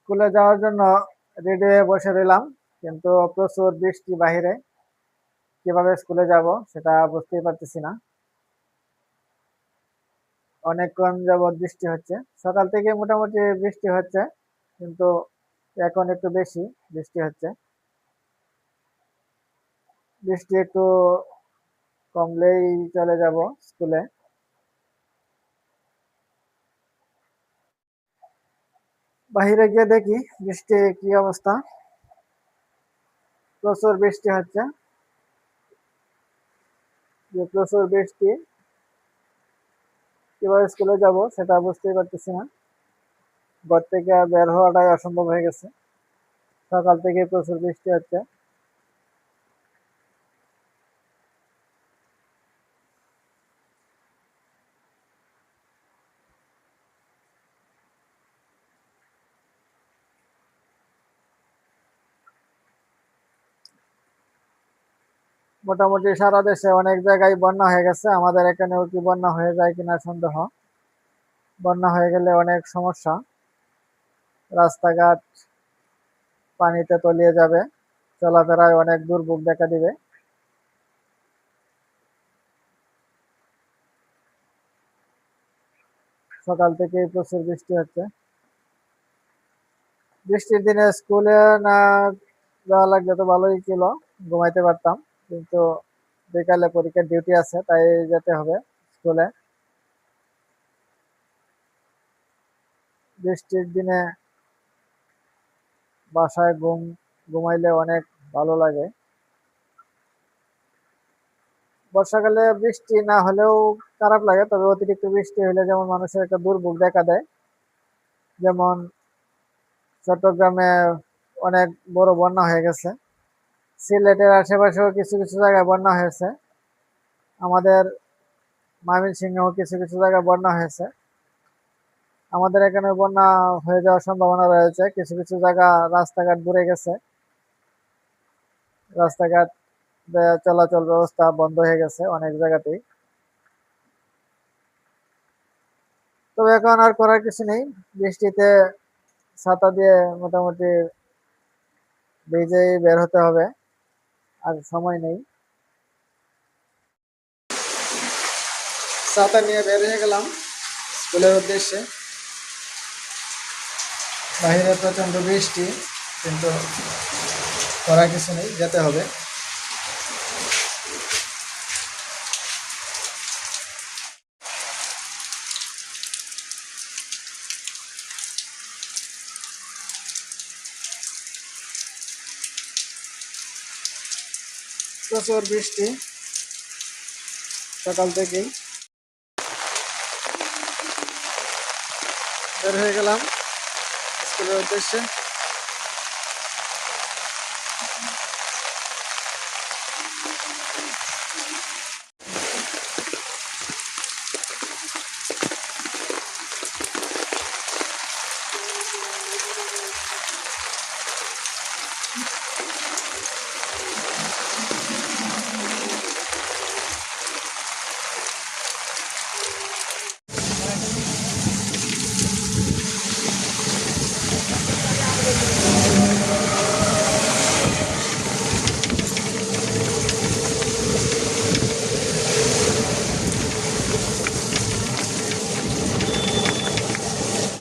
স্কুলে যাওয়ার জন্য রেডি হয়ে বসে রইলাম, কিন্তু প্রচুর বৃষ্টি বাহিরে। কিভাবে স্কুলে যাব সেটা বুঝতেই পারতেছি না। অনেকক্ষণ যাবৎ বৃষ্টি হচ্ছে, সকাল থেকে মোটামুটি বৃষ্টি হচ্ছে, কিন্তু এখন একটু বেশি বৃষ্টি হচ্ছে। বৃষ্টি একটু কমলেই চলে যাব স্কুলে। বাহিরে গিয়ে দেখি বৃষ্টি কি অবস্থা। প্রচুর বৃষ্টি হচ্ছে, যে প্রচুর বৃষ্টি, কিভাবে স্কুলে যাব সেটা বুঝতেই পারতেছি না। ঘর থেকে বের হওয়াটাই অসম্ভব হয়ে গেছে, সকাল থেকে প্রচুর বৃষ্টি হচ্ছে। মোটামুটি সারা দেশে অনেক জায়গায় বন্যা হয়ে গেছে, আমাদের এখানেও কি বন্যা হয়ে যায় কিনা সন্দেহ। বন্যা হয়ে গেলে অনেক সমস্যা, রাস্তাঘাট পানিতে তলিয়ে যাবে, চলাফেরায় অনেক দুর্ভোগ দেখা দিবে। সকাল থেকে প্রচুর বৃষ্টি হচ্ছে। বৃষ্টির দিনে স্কুলে না যাওয়া লাগলে তো ভালোই ছিল, ঘুমাইতে পারতাম, কিন্তু বিকালে পরীক্ষার ডিউটি আছে, তাই যেতে হবে স্কুলে। বৃষ্টির দিনে বাসায় ঘুমাইলে অনেক ভালো লাগে। বর্ষাকালে বৃষ্টি না হলেও খারাপ লাগে, তবে অতিরিক্ত বৃষ্টি হলে যেমন মানুষের একটা দুর্ভোগ দেখা দেয়। যেমন চট্টগ্রামে অনেক বড় বন্যা হয়ে গেছে, সিলেটের আশেপাশেও কিছু কিছু জায়গায় বন্যা হয়েছে, আমাদের ময়মনসিংহেও কিছু কিছু জায়গায় বন্যা হয়েছে। আমাদের এখানে বন্যা হয়ে যাওয়ার সম্ভাবনা রয়েছে, কিছু কিছু জায়গা রাস্তাঘাট ভরে গেছে, রাস্তাঘাট চলাচল ব্যবস্থা বন্ধ হয়ে গেছে অনেক জায়গাতেই। তবে এখন আর করার কিছু নেই, বৃষ্টিতে ছাতা দিয়ে মোটামুটি ভিজেই বের হতে হবে, আর সময় নেই। ছাতা নিয়ে বের হয়ে গেলাম স্কুলের উদ্দেশ্যে। বাইরে প্রচন্ড বৃষ্টি, কিন্তু করার কিছু নেই, যেতে হবে। প্রচুর বৃষ্টি সকাল থেকেই। বের হয়ে গেলাম স্কুলের উদ্দেশ্যে।